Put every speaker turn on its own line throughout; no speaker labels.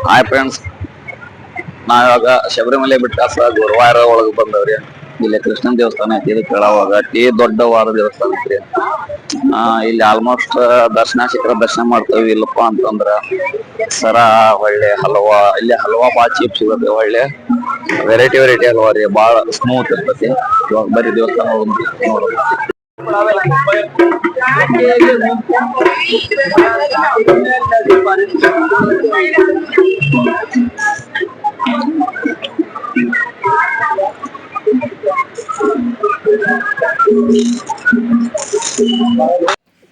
Hi friends, ನಾವಿವಾಗ ಶಬರಿಮಲೆ ಬಿಟ್ಟಾಸ ಗುರುವಾರ ಒಳಗೆ ಬಂದವ್ರಿ. ಇಲ್ಲಿ ಕೃಷ್ಣನ್ ದೇವಸ್ಥಾನ ಐತಿ. ಇದು ಕೆಳವಾಗ ಅತಿ ದೊಡ್ಡವಾದ ದೇವಸ್ಥಾನ ಐತ್ರಿ. ಇಲ್ಲಿ ಆಲ್ಮೋಸ್ಟ್ ದರ್ಶನ ಸಿಕ್ಕರ ದರ್ಶನ ಮಾಡ್ತೇವಿ. ಇಲ್ಲಪ್ಪಾ ಅಂತಂದ್ರ ಸರ ಒಳ್ಳೆ ಹಲ್ವಾ, ಇಲ್ಲಿ ಹಲ್ವಾ ಬಾಳ ಚೀಪ್ ಸಿಗುತ್ತೆ. ಒಳ್ಳೆ ವೆರೈಟಿ ಹಲ್ವಾ ರೀ, ಬಾಳ ಸ್ಮೂತ್ ಇರ್ತತಿ. ಇವಾಗ ಬರೀ ದೇವಸ್ಥಾನ ನೋಡೋದು.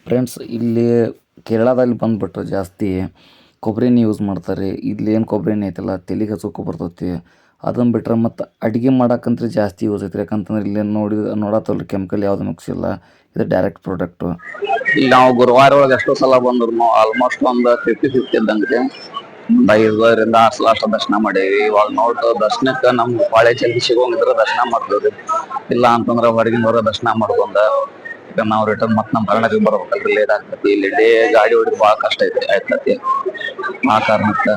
ಫ್ರೆಂಡ್ಸ್, ಇಲ್ಲಿ ಕೇರಳದಲ್ಲಿ ಬಂದ್ಬಿಟ್ರೆ ಜಾಸ್ತಿ ಕೊಬ್ಬರಿನ ಯೂಸ್ ಮಾಡ್ತಾರೆ. ಇಲ್ಲಿ ಏನು ಕೊಬ್ಬರಿ ಎಣ್ಣೆ ಐತಲ್ಲ, ತಲೆಗೆ ಹಚ್ಚೋಕ್ಕೂ ಬರ್ತೈತಿ. ಅದನ್ನು ಬಿಟ್ರೆ ಮತ್ತು ಅಡುಗೆ ಮಾಡೋಕ್ಕಂತೂ ಜಾಸ್ತಿ ಯೂಸ್ ಐತ್ರಿ. ಯಾಕಂತಂದ್ರೆ ಇಲ್ಲಿ ನೋಡತ್ತಲ್ರಿ, ಕೆಮಿಕಲ್ ಯಾವುದು ಮಿಕ್ಸ್ ಇಲ್ಲ. ಇದು ಡೈರೆಕ್ಟ್ ಪ್ರಾಡಕ್ಟು.
ಇಲ್ಲಿ ನಾವು ಗುರುವಾರ ಒಳಗೆ ಎಷ್ಟೋ ಸಲ ಬಂದ್ರು ಆಲ್ಮೋಸ್ಟ್ ಒಂದು 50-50 ಇದ್ದಂಗೆ. ಒಂದು 5ರಿಂದ 6 ಸಲ ಅಷ್ಟು ದರ್ಶನ ಮಾಡೇವಿ. ಇವಾಗ ನೋಡ್ತು ದರ್ಶನಕ್ಕೆ ನಮ್ಗೆ ಬಾಳೆ ಜಲ್ದಿ ಸಿಗೋಂಗಿದ್ರೆ ದರ್ಶನ ಮಾಡ್ತೀವಿ. ಇಲ್ಲ ಅಂತಂದ್ರೆ ಹೊರಗಿನವರ ದರ್ಶನ ಮಾಡ್ಕೊಂಡ ನಾವು ರಿಟರ್ನ್ ಮತ್ತೆ ನಮ್ಮ ಕರ್ನಾಟಕಕ್ಕೆ ಬರ್ಬೇಕಲ್ರಿ, ಲೇಟ್ ಆಗ್ತತಿ. ಇಲ್ಲಿ ಗಾಡಿ ಹೊಡಿದ್ ಭಾಳ ಕಷ್ಟ ಆಯ್ತತಿ. ಆ ಕಾರಣಕ್ಕೆ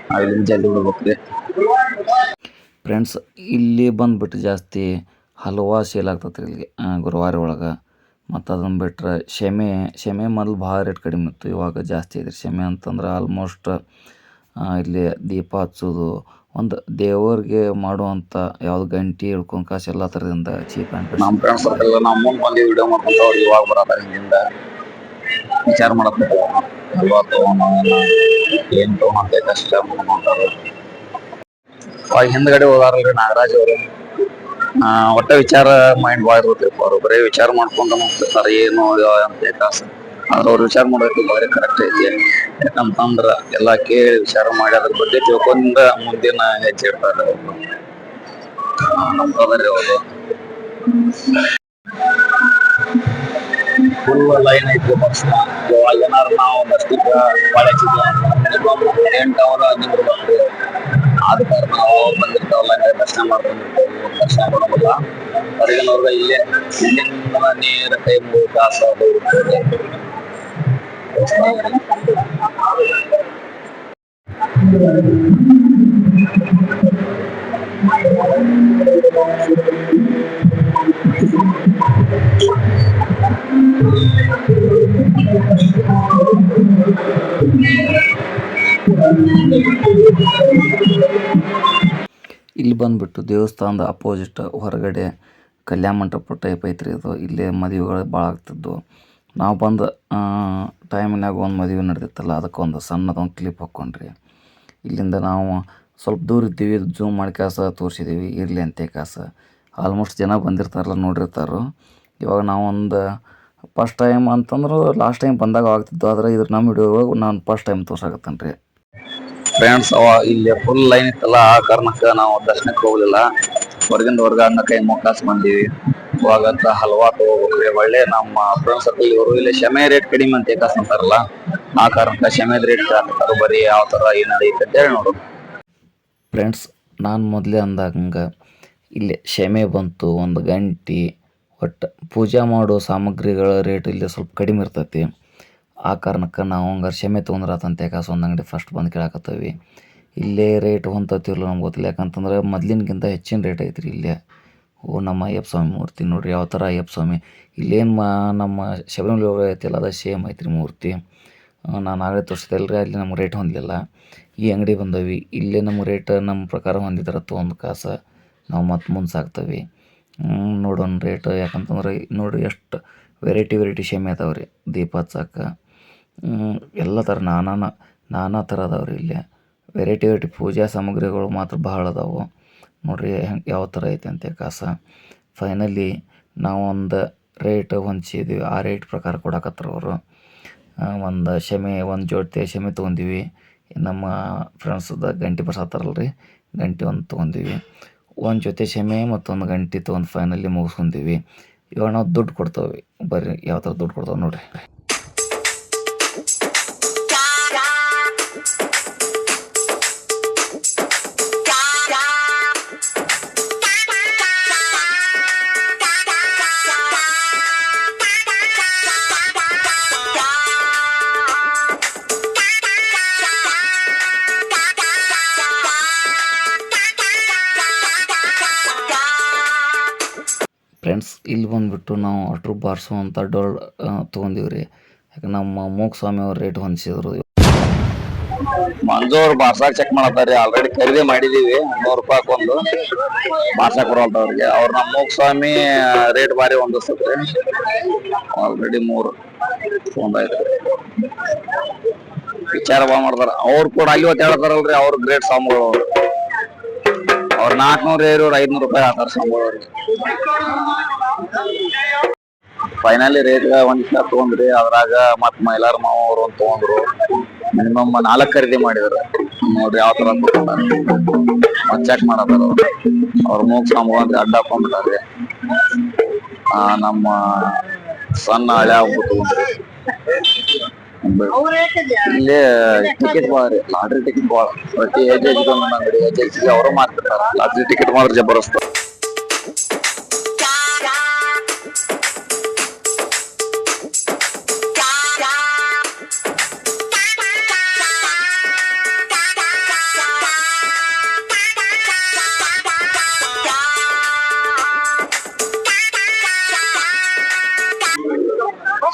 ನಾವು ಇಲ್ಲಿ ಜಲ್ದಿ ಬಿಡ್ಬೇಕ್ರಿ.
ಫ್ರೆಂಡ್ಸ್, ಇಲ್ಲಿ ಬಂದ್ಬಿಟ್ಟು ಜಾಸ್ತಿ ಹಲ್ವಾ ಸೇಲ್ ಆಗ್ತೈತೆ ಇಲ್ಲಿ ಗುರುವಾರ ಒಳಗೆ. ಮತ್ತು ಅದನ್ನು ಬಿಟ್ಟರೆ ಶಮೆ ಮೊದಲು ಭಾಳ ರೇಟ್ ಕಡಿಮೆ ಇತ್ತು, ಇವಾಗ ಜಾಸ್ತಿ ಐತ್ರಿ. ಶಮೆ ಅಂತಂದ್ರೆ ಆಲ್ಮೋಸ್ಟ್ ಇಲ್ಲಿ ದೀಪ ಹಚ್ಚೋದು, ಒಂದು ದೇವ್ರಿಗೆ ಮಾಡುವಂಥ ಯಾವ್ದು ಗಂಟೆ ಹಿಡ್ಕೊಂಡು ಕಾಸು ಎಲ್ಲ ಥರದಿಂದ ಚೀಪ್ ಆ್ಯಂಡ್
ನಮ್ಮ ಫ್ರೆಂಡ್ಸ್ ಸರ್ಕಲ್ ನಾವು ಮುಂದೆ ಬಂದು ವಿಡಿಯೋ ಮಾಡ್ಕೊಂತ ಅವ್ರು ಇವಾಗ ಬರತ್ತಾರ. ಹಿಂದಿಂದ ವಿಚಾರ ಮಾಡತ್ತ ಹಲ್ವಾ ತೊಗೊಂಡು ಏನು ತೊಗೊಂತ ಕಷ್ಟ ಮಾಡ್ಕೊಂತಾರೆ. ಅವಾಗ ಹಿಂದ್ಗಡೆ ಹೋದಾರಲ್ರಿ ನಾಗರಾಜ್ ಅವರು, ಒಟ್ಟ ವಿಚಾರ ಮೈಂಡ್ ಭಾಳ ಇರ್ತೈತಿ. ಅವ್ರು ಬರೀ ವಿಚಾರ ಮಾಡ್ಕೊಂಡು ಹೋಗ್ತಿರ್ತಾರೆ ಏನು ಅಂತ ಕಾಸು. ಆದ್ರೆ ಅವ್ರು ವಿಚಾರ ಮಾಡೋದಕ್ಕೆ ಭಾರಿ ಕರೆಕ್ಟ್ ಐತಿ. ಯಾಕಂತಂದ್ರ ಎಲ್ಲಾ ಕೇಳಿ ವಿಚಾರ ಮಾಡಿ ಅದ್ರ ಬಗ್ಗೆ ತಿಳ್ಕೊಂಡ ಮುಂದಿನ ಹೆಜ್ಜೆ ಇಡ್ತಾರೆ ಅವರು. ನಮ್ದರಿ ಅವರು ಫುಲ್ ಲೈನ್ ಐತಿ ಬಸ್. ಇವಾಗ ಏನಾರು ನಾವು ಬಸ್ಟಿಗೆ ಕಾಲೇಜ್ 8 ಅವರ್ ನಿಂದಿರ್ಬೇಕ್ರಿ. ಆದ ಕಾರಣ ನಾವು ಬಂದಿರ್ತಾವಲ್ಲ ದರ್ಶನ ಮಾಡ್ಕೊಂಡಿರ್ತೀವಿ. ದರ್ಶನ ಮಾಡೋದಿಲ್ಲ ಹೊರಗಿನವ್ರಿಗೆ ಇಲ್ಲೇ ನೀರ ಕೈ 3 ತಾಸು ಅದು ಇರ್ತದೆ.
ಇಲ್ಲಿ ಬಂದ್ಬಿಟ್ಟು ದೇವಸ್ಥಾನದ ಅಪೋಸಿಟ್ ಹೊರಗಡೆ ಕಲ್ಯಾಣ ಮಂಟಪ ಟೈಪ್ ಐತ್ರಿ. ಇದು ಇಲ್ಲೇ ಮದುವೆಗಳು ಭಾಳ ಆಗ್ತಿದ್ವು. ನಾವು ಬಂದ ಟೈಮಿನಾಗ ಒಂದು ಮದುವೆ ನಡೆದಿತ್ತಲ್ಲ, ಅದಕ್ಕೊಂದು ಸಣ್ಣದೊಂದು ಕ್ಲಿಪ್ ಹಾಕ್ಕೊಂಡ್ರಿ. ಇಲ್ಲಿಂದ ನಾವು ಸ್ವಲ್ಪ ದೂರ ಇದ್ದೀವಿ, ಜೂಮ್ ಮಾಡಿ ಕಾಸ ತೋರಿಸಿದ್ದೀವಿ, ಇರಲಿ ಅಂತ ಕಾಸ. ಆಲ್ಮೋಸ್ಟ್ ಜನ ಬಂದಿರ್ತಾರಲ್ಲ, ನೋಡಿರ್ತಾರೋ. ಇವಾಗ ನಾವೊಂದು ಫಸ್ಟ್ ಟೈಮ್ ಅಂತಂದ್ರೆ ಲಾಸ್ಟ್ ಟೈಮ್ ಬಂದಾಗ ಆಗ್ತಿದ್ದು, ಆದರೆ ಇದ್ರ ನಮ್ಮ ವಿಡಿಯೋ ನಾನು ಫಸ್ಟ್ ಟೈಮ್ ತೋರ್ಸಾಕತ್ತೇನೆ ರೀ.
ಫ್ರೆಂಡ್ಸ್, ಇಲ್ಲಿ ಫುಲ್ ಲೈನ್ ಇತ್ತಲ್ಲ, ಆ ಕಾರಣಕ್ಕೆ ನಾವು ದರ್ಶನಕ್ಕೆ ಹೋಗ್ಲಿಲ್ಲ. ಹೊರಗಿಂದ ಅನ್ನ ಕೈ ಮುಕ್ಕಾಸ್ ಬಂದೀವಿ. ಇವಾಗ ಹಲ್ವಾ ತಗೋಬೇಕ್ರಿ. ಒಳ್ಳೆ ನಮ್ಮ ಫ್ರೆಂಡ್ಸ್ ಸರ್ಕಲ್ ಇವರು ಇಲ್ಲಿ ಶಮೆ ರೇಟ್ ಕಡಿಮೆ ಅಂತ ಕಾಸು ಅಂತಾರಲ್ಲ, ಆ ಕಾರಣಕ್ಕೆ ಶಮೆದ ರೇಟ್ ಹಾಕ್ತಾರೆ. ಬರೀ ಯಾವ ಥರ ಏನು ನಡೆಯುತ್ತೆ ಅಂತ ಹೇಳಿ ನೋಡು.
ಫ್ರೆಂಡ್ಸ್, ನಾನು ಮೊದಲೇ ಅಂದಂಗೆ ಇಲ್ಲಿ ಶಮೆ ಬಂತು, ಒಂದು ಗಂಟೆ, ಒಟ್ಟು ಪೂಜೆ ಮಾಡೋ ಸಾಮಗ್ರಿಗಳ ರೇಟ್ ಇಲ್ಲಿ ಸ್ವಲ್ಪ ಕಡಿಮೆ ಇರ್ತೈತಿ. ಆ ಕಾರಣಕ್ಕೆ ನಾವು ಹಂಗಾರೆ ಶಮೆ ತೊಗೊಂಡ್ರಾತಂತೆ ಕಾಸು ಒಂದು ಅಂಗಡಿ ಫಸ್ಟ್ ಬಂದು ಕೇಳಾಕತ್ತೀವಿ. ಇಲ್ಲೇ ರೇಟ್ ಹೊಂತತಿಲ್ಲ ನಮ್ಗೆ ಗೊತ್ತಿಲ್ಲ. ಯಾಕಂತಂದ್ರೆ ಮೊದ್ಲಿನಗಿಂತ ಹೆಚ್ಚಿನ ರೇಟ್ ಐತ್ರಿ ಇಲ್ಲೇ. ನಮ್ಮ ಅಯ್ಯಪ್ಪ ಸ್ವಾಮಿ ಮೂರ್ತಿ ನೋಡಿರಿ ಯಾವ ಥರ ಅಯ್ಯಪ್ಪ ಸ್ವಾಮಿ. ಇಲ್ಲೇನು ನಮ್ಮ ಶಬರಿಮಲೆ ಒಳಗೆ ಐತಿಲ್ಲ, ಅದು ಸೇಮ್ ಐತ್ರಿ ಮೂರ್ತಿ. ನಾನು ಆಗಲೇ ತೋರಿಸ್ದೆ ರೀ, ಅಲ್ಲಿ ನಮ್ಗೆ ರೇಟ್ ಹೊಂದಲಿಲ್ಲ. ಈ ಅಂಗಡಿ ಬಂದವಿ, ಇಲ್ಲೇ ನಮ್ಮ ರೇಟ್ ನಮ್ಮ ಪ್ರಕಾರ ಹೊಂದಿದ್ರೆ ತೊಗೊಂಡು ಕಾಸು ನಾವು ಮತ್ತೆ ಮುಂದೆ ಸಾಕ್ತೇವೆ. ನೋಡೋಣ ರೇಟ್. ಯಾಕಂತಂದ್ರೆ ನೋಡಿ ಎಷ್ಟು ವೆರೈಟಿ ಶಮೆ ಅದಾವೆ ರೀ ದೀಪ ಹಚ್ಚಕ್ಕೆ. ಎಲ್ಲ ಥರ ನಾನಾ ಥರ ಅದಾವೆ ರೀ ಇಲ್ಲೇ. ವೆರೈಟಿ ಪೂಜಾ ಸಾಮಗ್ರಿಗಳು ಮಾತ್ರ ಭಾಳ ಅದಾವೆ ನೋಡಿರಿ. ಹೆಂಗೆ ಯಾವ ಥರ ಐತೆ ಅಂತ ಕಾಸು. ಫೈನಲಿ ನಾವೊಂದು ರೇಟ್ ಹೊಂದಿಸಿದ್ವಿ, ಆ ರೇಟ್ ಪ್ರಕಾರ ಕೊಡಕತ್ತಾರ ಅವರು. ಒಂದು ಜೋಡಿ ಶಮೆ ತೊಗೊಂಡಿವಿ. ನಮ್ಮ ಫ್ರೆಂಡ್ಸ್ದ ಗಂಟೆ ಬರ್ಸತ್ತಾರಲ್ಲ ರೀ, ಗಂಟೆ ಒಂದು ತೊಗೊಂಡಿವಿ. ಒಂದು ಜೊತೆ ಶಮೆ ಮತ್ತೊಂದು ಗಂಟೆ ತೊಗೊಂಡು ಫೈನಲಿ ಮುಗಿಸ್ಕೊಂಡೀವಿ. ಇವಾಗ ನಾವು ದುಡ್ಡು ಕೊಡ್ತೇವೆ. ಬರ್ರಿ ಯಾವ ಥರ ದುಡ್ಡು ಕೊಡ್ತೇವೆ ನೋಡಿರಿ. ಇಲ್ಲಿ ಬಂದುಬಿಟ್ಟು ನಾವು ಅಟ್ರು ಬಾರಿಸುವಂಥ ಡೋಲ್ ತೊಗೊಂಡಿವಿ ರೀ. ಯಾಕೆ ನಮ್ಮ ಮೂಕ್ ಸ್ವಾಮಿ ಅವ್ರು ರೇಟ್ ಹೊಂದಿಸಿದ್ರು.
ಮಂಜೂರ್ ಬಾರ್ಸಾಕ್ ಚೆಕ್ ಮಾಡತ್ತಾರ್ರಿ. ಆಲ್ರೆಡಿ ಖರೀದಿ ಮಾಡಿದೀವಿ ₹100 ಒಂದು ಬಾರ್ಸಾಕ್ ಬರೋಲ್ತ ಅವ್ರಿಗೆ. ಅವ್ರು ನಮ್ಮ ಮೂಕ್ ಸ್ವಾಮಿ ರೇಟ್ ಬಾರಿ ಹೊಂದಿಸ್ತೈತ್ರಿ. ಆಲ್ರೆಡಿ 3 ತೊಗೊಂಡಾಯ್ತು. ವಿಚಾರ ಬಾ ಮಾಡ್ತಾರ ಅವ್ರು ಕೂಡ. ಅಲ್ಲಿ ಹೇಳ್ತಾರಲ್ರಿ ಅವ್ರು ಗ್ರೇಟ್ ಸ್ವಾಮಿಗಳು. ಅವ್ರು 400 ಏರೋರು ₹500 ಹಾಕ್ತಾರ ಸ್ವಾಮಿಗಳು. ಫೈನಲಿ ರೇಟ್ ಒಂದ್ ತಗೊಂಡ್ರಿ. ಅದ್ರಾಗ ಮತ್ ಮೈಲಾರ ಮಾವ ಅವ್ರು ಒಂದ್ ತಗೊಂಡ್ರು. ಮಿನಿಮಮ್ 4 ಖರೀದಿ ಮಾಡಿದಾರ. ನೋಡ್ರಿ ಯಾವ ತರ ಮತ್ ಚೆಕ್ ಮಾಡತಾರ ಅವ್ರ ಮೂಗ್ ಸಾಂಬ ಅಡ್ಡ ಹಾಕೊಂಡ್ಬಿಟ್ಟಾರ್ರಿ. ನಮ್ಮ ಸಣ್ಣ ಹಳೆ ಆಗ್ಬಿಟ್ಟು ಇಲ್ಲಿ ಟಿಕೆಟ್ ಭಾಳ ರೀ. ಲಾಟ್ರಿ ಟಿಕೆಟ್ ಭಾಳ. ಪ್ರತಿ ಏಜೆನ್ಸಿ ಅಂಗಡಿ ಏಜೆನ್ಸಿಗೆ ಅವರು ಮಾರ್ತಿರ್ತಾರ. ಲಾಟ್ರಿ ಟಿಕೆಟ್ ಮಾತ್ರ ಜಬರ್ದಸ್ತ್.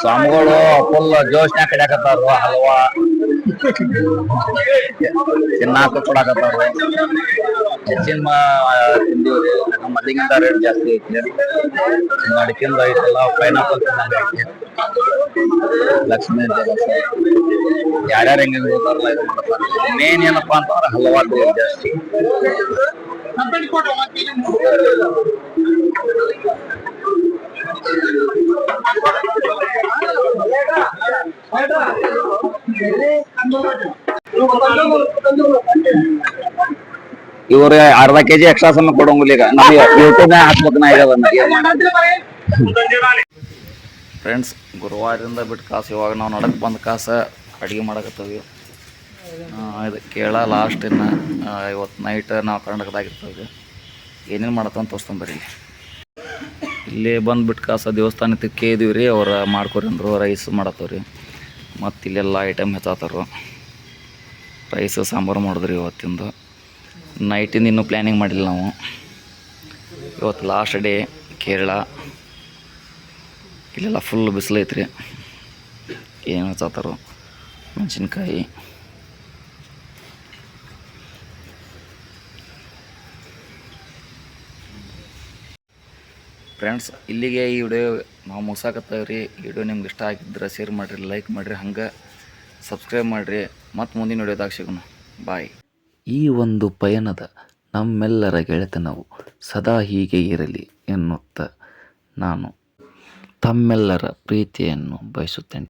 ಸ್ವಾಮಿಗಳು ಫುಲ್ ಜೋಶ್ನ್ಯಾಗ ಕಡಿಯಾಕತ್ತಾರು. ಹಲ್ವಾ ತಿನ್ನಾಕ ಕೊಡಾಕತ್ತಾರು. ಹೆಚ್ಚಿನ ತಿಂದೀವ್ರಿ. ಮೊದಲಿಗಿಂತ ರೇಟ್ ಜಾಸ್ತಿ ಐತಿ. ಅಡಿಕೆಂದು ಐತಲ್ಲ, ಪೈನಾಪಲ್ ತಿನ್ನಂಗ ಐತಿ. ಲಕ್ಷ್ಮೀ ಯಾರ್ಯಾರು ಹೆಂಗ ಹೋದಾರಲ್ಲ ಇದು ಮಾಡ್ತಾರೆ. ಮೇನ್ ಏನಪ್ಪಾ ಅಂತಂದ್ರೆ ಹಲ್ವಾ ಜಾಸ್ತಿ. ಇವ್ರ ಅರ್ಧ ಕೆಜಿ ಎಕ್ಸ್ಟ್ರಾ ಸಮ ಕೊಡೋಂಗಿಲ್ಲ. ಈಗ ನಾವು ಯೂಟ್ಯೂಬ್ ಹಾಕ್ಬೇಕು ನಾ.
ಫ್ರೆಂಡ್ಸ್, ಗುರುವಾರದಿಂದ ಬಿಟ್ಟು ಕಾಸು ಇವಾಗ ನಾವು ನಡಕ್ಕೆ ಬಂದ ಕಾಸು ಅಡುಗೆ ಮಾಡಕತ್ತೀವಿ. ಇದು ಕೇಳ ಲಾಸ್ಟ್ ಇನ್ನು ಇವತ್ತು ನೈಟ್ ನಾವು ಕರ್ನಾಟಕದಾಗಿರ್ತೀವಿ. ಏನೇನು ಮಾಡತ್ತಂತ ತೋರಿಸ್ಕೊಂಬರಿ. ಇಲ್ಲಿ ಬಂದುಬಿಟ್ಟು ಕಾಸು ದೇವಸ್ಥಾನಕ್ಕೆ ಕೇಳಿದೀವಿ ರೀ. ಅವ್ರು ಮಾಡ್ಕೊರಿ ಅಂದರು. ರೈಸ್ ಮಾಡತ್ತವ್ರಿ. ಮತ್ತು ಇಲ್ಲೆಲ್ಲ ಐಟಮ್ ಹೆಚ್ಚಾತಾರು. ರೈಸ್ ಸಾಂಬಾರು ಮಾಡಿದ್ರಿ ಇವತ್ತಿಂದು. ನೈಟಿಂದ ಇನ್ನೂ ಪ್ಲ್ಯಾನಿಂಗ್ ಮಾಡಿಲ್ಲ ನಾವು. ಇವತ್ತು ಲಾಸ್ಟ್ ಡೇ ಕೇರಳ. ಇಲ್ಲೆಲ್ಲ ಫುಲ್ ಬಿಸಿಲು ಐತ್ರಿ. ಏನು ಹೆಚ್ಚಾತಾರು. ಮೆಣಸಿನ್ಕಾಯಿ, ಫ್ರೆಂಡ್ಸ್, ಇಲ್ಲಿಗೆ ಈ ವಿಡಿಯೋ ನಾವು ಮುಗಿಸಾಕತ್ತೇವ್ರಿ. ಈ ವಿಡಿಯೋ ನಿಮ್ಗೆ ಇಷ್ಟ ಆಗಿದ್ರೆ ಶೇರ್ ಮಾಡಿರಿ, ಲೈಕ್ ಮಾಡಿರಿ, ಹಂಗೆ ಸಬ್ಸ್ಕ್ರೈಬ್ ಮಾಡಿರಿ. ಮತ್ತು ಮುಂದಿನ ವಿಡಿಯೋದಾಗ ಸಿಗೋಣ. ಬಾಯ್. ಈ ಒಂದು ಪಯಣದ ನಮ್ಮೆಲ್ಲರ ಗೆಳೆತನವು ಸದಾ ಹೀಗೆ ಇರಲಿ ಎನ್ನುತ್ತಾ ನಾನು ತಮ್ಮೆಲ್ಲರ ಪ್ರೀತಿಯನ್ನು ಬಯಸುತ್ತೇನೆ.